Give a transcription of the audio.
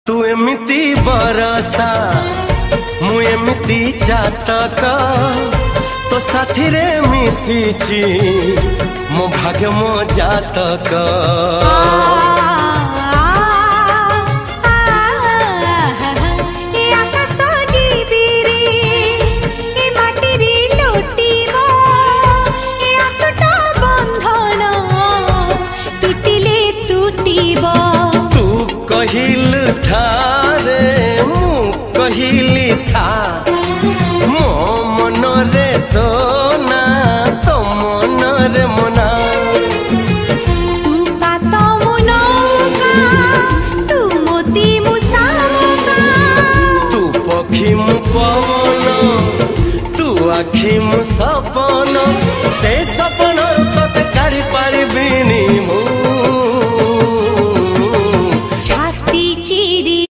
तू एमिति बरसा मु एमिति चातक तो साथी रे मिशिची मो भाग्य मो जातक। कहिल था रे मु कहिली था मो मन रे तो ना तो मन रे मना। तू का तो मनो का तू मोती मुसामुका तू पखी मु पवन तू आखी मु सपन से सपन